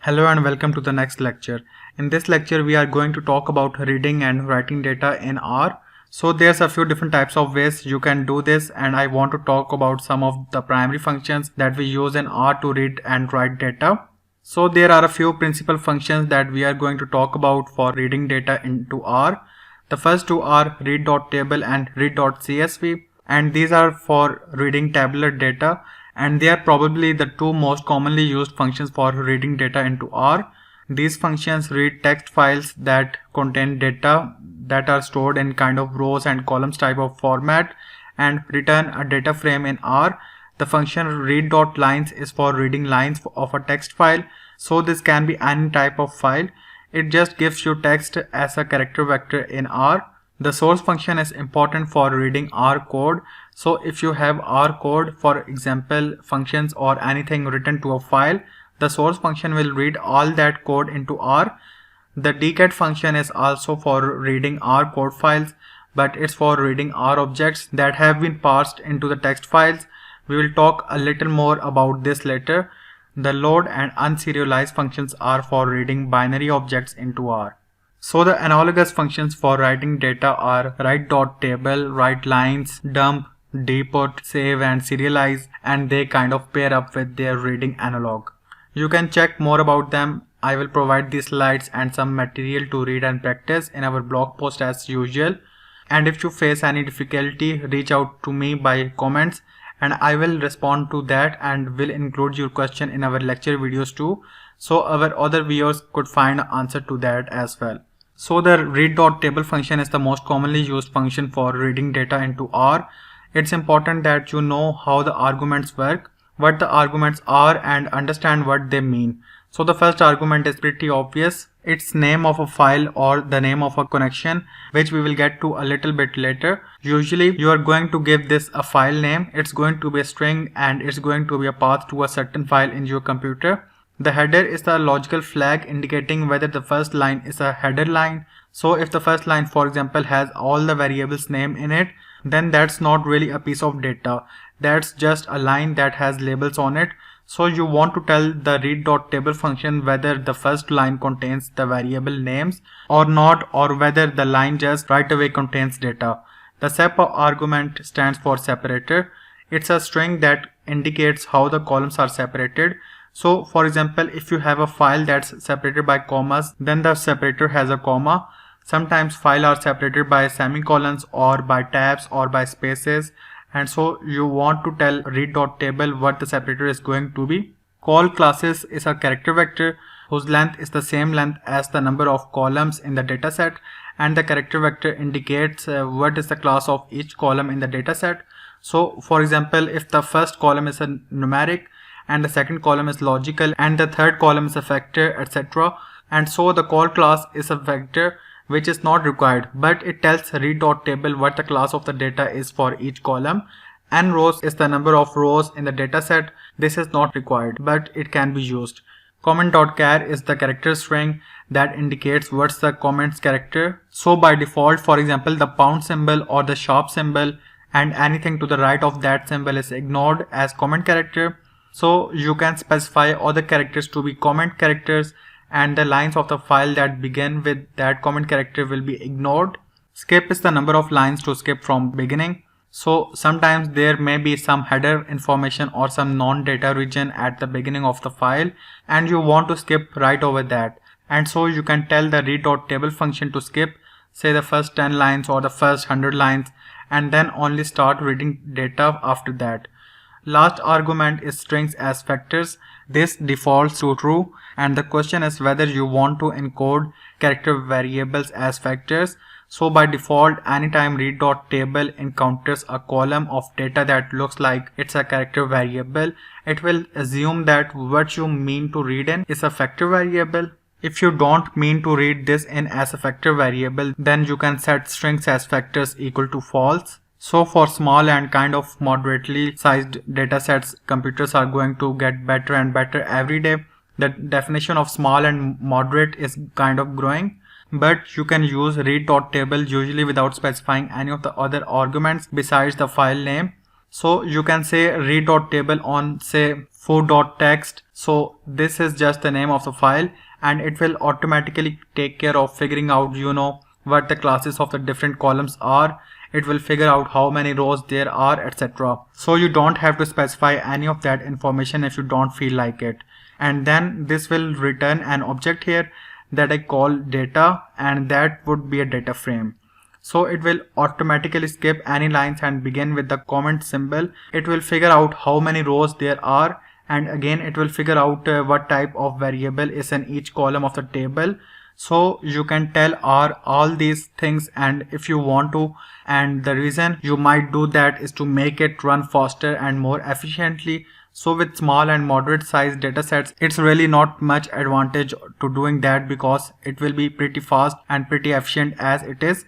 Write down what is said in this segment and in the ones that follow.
Hello and welcome to the next lecture. In this lecture we are going to talk about reading and writing data in R. So there's a few different types of ways you can do this, and I want to talk about some of the primary functions that we use in R to read and write data. So there are a few principal functions that we are going to talk about for reading data into R. The first two are read.table and read.csv, and these are for reading tabular data, and they are probably the two most commonly used functions for reading data into R. These functions read text files that contain data that are stored in kind of rows and columns type of format and return a data frame in R. The function read.lines is for reading lines of a text file, so this can be any type of file. It just gives you text as a character vector in R. The source function is important for reading R code. So if you have R code, for example functions or anything written to a file, the source function will read all that code into R. The dcat function is also for reading R code files, but it's for reading R objects that have been parsed into the text files. We will talk a little more about this later. The load and unserialized functions are for reading binary objects into R. So the analogous functions for writing data are write.table, write-lines, dump, dput, save and serialize, and they kind of pair up with their reading analog. You can check more about them. I will provide these slides and some material to read and practice in our blog post as usual. And if you face any difficulty, reach out to me by comments and I will respond to that and will include your question in our lecture videos too, so our other viewers could find an answer to that as well. So the read.table function is the most commonly used function for reading data into R. It's important that you know how the arguments work, what the arguments are, and understand what they mean. So the first argument is pretty obvious. It's name of a file or the name of a connection, which we will get to a little bit later. Usually you are going to give this a file name. It's going to be a string and it's going to be a path to a certain file in your computer. The header is the logical flag indicating whether the first line is a header line. So if the first line, for example, has all the variables name in it, then that's not really a piece of data. That's just a line that has labels on it. So you want to tell the read.table function whether the first line contains the variable names or not, or whether the line just right away contains data. The sep argument stands for separator. It's a string that indicates how the columns are separated. So for example, if you have a file that's separated by commas, then the separator has a comma. Sometimes files are separated by semicolons or by tabs or by spaces, and so you want to tell read.table what the separator is going to be. Call classes is a character vector whose length is the same length as the number of columns in the dataset, and the character vector indicates what is the class of each column in the dataset. So for example, if the first column is a numeric and the second column is logical and the third column is a vector, etc. And so the call class is a vector which is not required, but it tells read.table what the class of the data is for each column. N rows is the number of rows in the dataset. This is not required, but it can be used. Comment.char is the character string that indicates what's the comment's character. So by default, for example, the pound symbol or the sharp symbol and anything to the right of that symbol is ignored as comment character. So you can specify other characters to be comment characters, and the lines of the file that begin with that comment character will be ignored. Skip is the number of lines to skip from beginning. So sometimes there may be some header information or some non-data region at the beginning of the file and you want to skip right over that. And so you can tell the read.table function to skip, say the first 10 lines or the first 100 lines, and then only start reading data after that. Last argument is strings as vectors. This defaults to true, and the question is whether you want to encode character variables as vectors. So by default, anytime read.table encounters a column of data that looks like it's a character variable, it will assume that what you mean to read in is a vector variable. If you don't mean to read this in as a vector variable, then you can set strings as vectors equal to false. So for small and kind of moderately sized datasets, computers are going to get better and better every day. The definition of small and moderate is kind of growing, but you can use read.table usually without specifying any of the other arguments besides the file name. So you can say read.table on say food.txt. So this is just the name of the file, and it will automatically take care of figuring out, what the classes of the different columns are. It will figure out how many rows there are, etc. So you don't have to specify any of that information if you don't feel like it. And then this will return an object here that I call data, and that would be a data frame. So it will automatically skip any lines and begin with the comment symbol. It will figure out how many rows there are, and again it will figure out what type of variable is in each column of the table. So you can tell R all these things, and if you want to, and the reason you might do that is to make it run faster and more efficiently. So with small and moderate size datasets, it's really not much advantage to doing that because it will be pretty fast and pretty efficient as it is.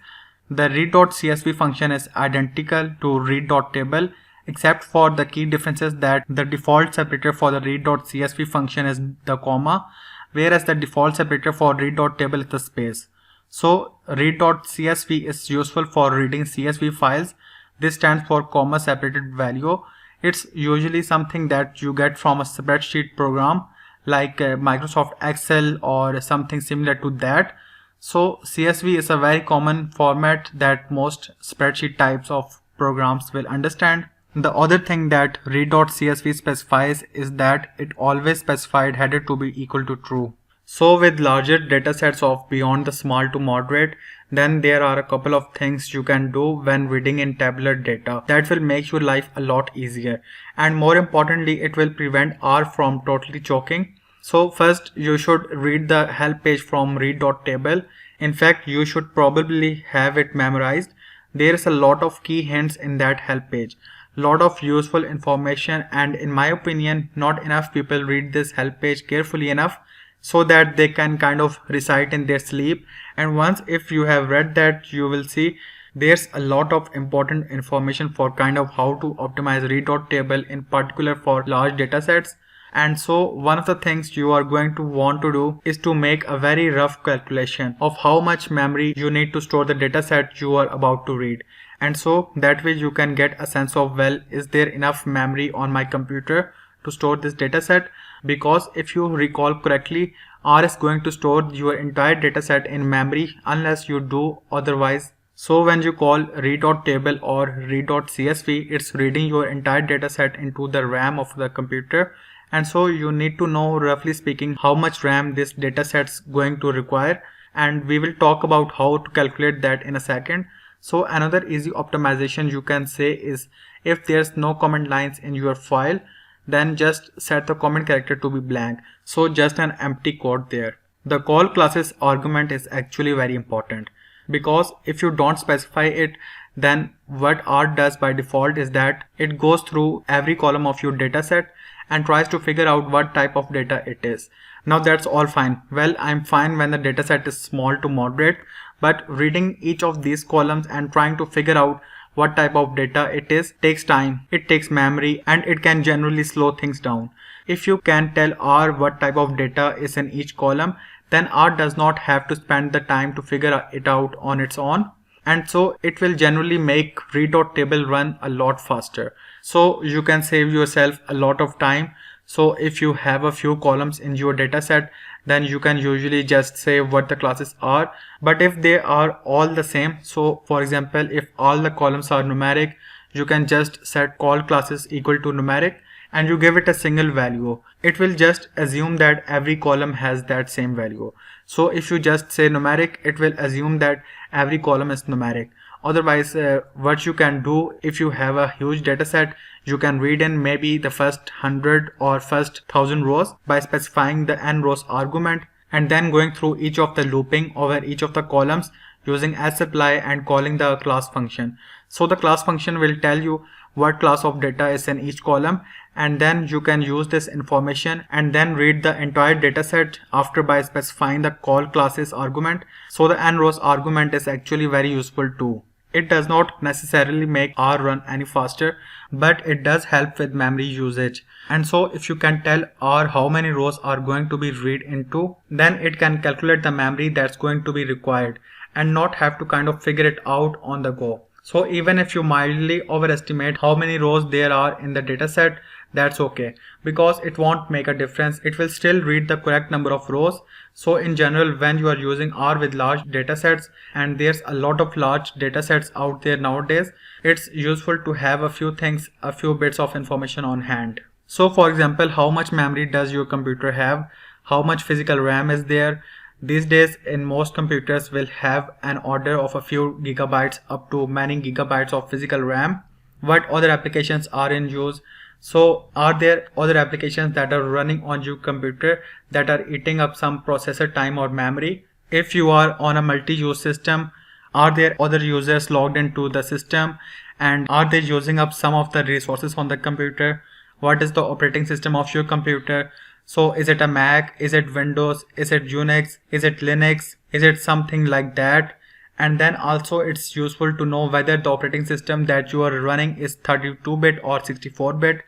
The read.csv function is identical to read.table, except for the key differences that the default separator for the read.csv function is the comma, whereas the default separator for read.table is the space. So read.csv is useful for reading CSV files. This stands for comma separated value. It's usually something that you get from a spreadsheet program like Microsoft Excel or something similar to that. So CSV is a very common format that most spreadsheet types of programs will understand. The other thing that read.csv specifies is that it always specified header to be equal to true. So with larger datasets of beyond the small to moderate, then there are a couple of things you can do when reading in tabular data that will make your life a lot easier. And more importantly, it will prevent R from totally choking. So first, you should read the help page from read.table. In fact, you should probably have it memorized. There is a lot of key hints in that help page. Lot of useful information, and in my opinion, not enough people read this help page carefully enough so that they can kind of recite in their sleep. And once if you have read that, you will see there's a lot of important information for kind of how to optimize read.table in particular for large datasets. And so one of the things you are going to want to do is to make a very rough calculation of how much memory you need to store the dataset you are about to read. And so that way you can get a sense of, well, is there enough memory on my computer to store this dataset? Because if you recall correctly, R is going to store your entire dataset in memory unless you do otherwise. So when you call read.table or read.csv, it's reading your entire dataset into the RAM of the computer. And so you need to know, roughly speaking, how much RAM this dataset's going to require, and we will talk about how to calculate that in a second. So another easy optimization you can say is, if there's no comment lines in your file, then just set the comment character to be blank, so just an empty code there. The call classes argument is actually very important, because if you don't specify it, then what R does by default is that it goes through every column of your dataset and tries to figure out what type of data it is. Now that's all fine. Well, I'm fine when the dataset is small to moderate, but reading each of these columns and trying to figure out what type of data it is takes time, it takes memory, and it can generally slow things down. If you can tell R what type of data is in each column, then R does not have to spend the time to figure it out on its own. And so it will generally make read.table run a lot faster. So you can save yourself a lot of time. So if you have a few columns in your dataset, then you can usually just say what the classes are. But if they are all the same, so for example, if all the columns are numeric, you can just set call classes equal to numeric and you give it a single value. It will just assume that every column has that same value. So if you just say numeric, it will assume that every column is numeric. Otherwise, what you can do, if you have a huge dataset, you can read in maybe the first 100 or first 1000 rows by specifying the n rows argument and then going through each of the looping over each of the columns using sapply and calling the class function. So the class function will tell you what class of data is in each column, and then you can use this information and then read the entire dataset after by specifying the call classes argument. So the n rows argument is actually very useful too. It does not necessarily make R run any faster, but it does help with memory usage. And so if you can tell R how many rows are going to be read into, then it can calculate the memory that's going to be required and not have to kind of figure it out on the go. So even if you mildly overestimate how many rows there are in the dataset, that's okay, because it won't make a difference. It will still read the correct number of rows. So in general, when you are using R with large datasets, and there's a lot of large datasets out there nowadays, it's useful to have a few things, a few bits of information on hand. So for example, how much memory does your computer have? How much physical RAM is there? These days in most computers will have an order of a few gigabytes up to many gigabytes of physical RAM. What other applications are in use? So are there other applications that are running on your computer that are eating up some processor time or memory? If you are on a multi-use system, are there other users logged into the system, and are they using up some of the resources on the computer? What is the operating system of your computer? So is it a Mac? Is it Windows? Is it Unix? Is it Linux? Is it something like that? And then also it's useful to know whether the operating system that you are running is 32-bit or 64-bit.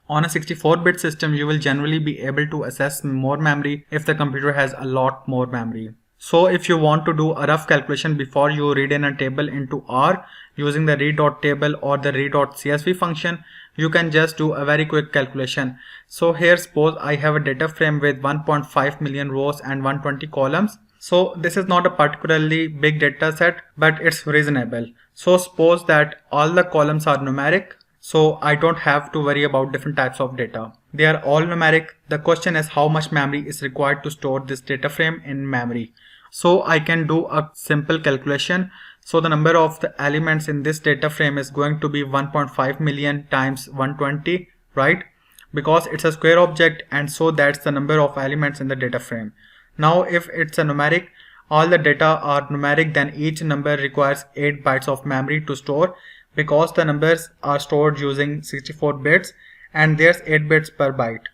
On a 64-bit system, you will generally be able to access more memory if the computer has a lot more memory. So if you want to do a rough calculation before you read in a table into R using the read.table or the read.csv function, you can just do a very quick calculation. So here suppose I have a data frame with 1.5 million rows and 120 columns. So this is not a particularly big data set, but it's reasonable. So suppose that all the columns are numeric, so I don't have to worry about different types of data. They are all numeric. The question is how much memory is required to store this data frame in memory. So I can do a simple calculation. So the number of the elements in this data frame is going to be 1.5 million times 120, right? Because it's a square object, and so that's the number of elements in the data frame. Now if it's a numeric, all the data are numeric, then each number requires 8 bytes of memory to store, because the numbers are stored using 64 bits and there's 8 bits per byte.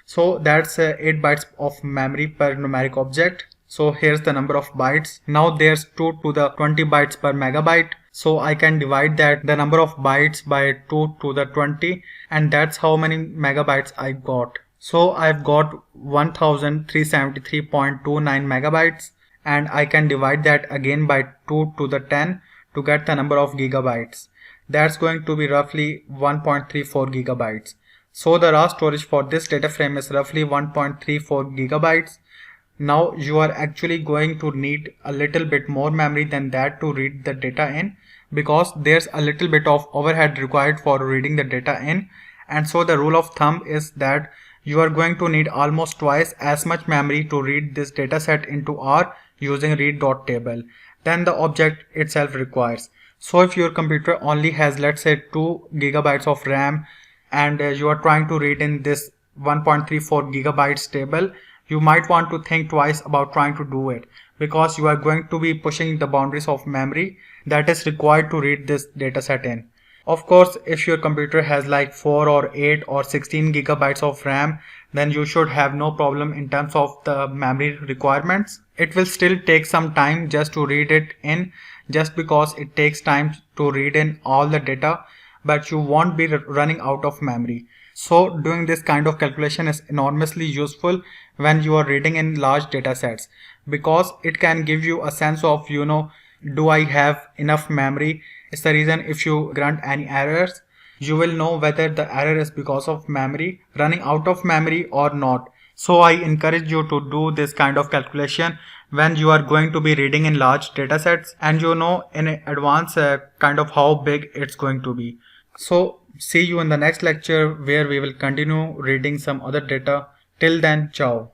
So that's 8 bytes of memory per numeric object. So here's the number of bytes. Now there's 2 to the 20 bytes per megabyte. So I can divide that the number of bytes by 2 to the 20, and that's how many megabytes I got. So I've got 1373.29 megabytes, and I can divide that again by 2 to the 10 to get the number of gigabytes. That's going to be roughly 1.34 gigabytes. So the raw storage for this data frame is roughly 1.34 gigabytes. Now you are actually going to need a little bit more memory than that to read the data in, because there's a little bit of overhead required for reading the data in. And so the rule of thumb is that you are going to need almost twice as much memory to read this data set into R using read.table than the object itself requires. So if your computer only has, let's say, 2 gigabytes of RAM, and you are trying to read in this 1.34 gigabytes table, you might want to think twice about trying to do it, because you are going to be pushing the boundaries of memory that is required to read this data set in. Of course, if your computer has like 4 or 8 or 16 gigabytes of RAM, then you should have no problem in terms of the memory requirements. It will still take some time just to read it in, just because it takes time to read in all the data, but you won't be running out of memory. So doing this kind of calculation is enormously useful when you are reading in large data sets, because it can give you a sense of, do I have enough memory? It's the reason if you grunt any errors, you will know whether the error is because of memory, running out of memory or not. So I encourage you to do this kind of calculation when you are going to be reading in large data sets, and you know in advance kind of how big it's going to be. So see you in the next lecture, where we will continue reading some other data. Till then, ciao.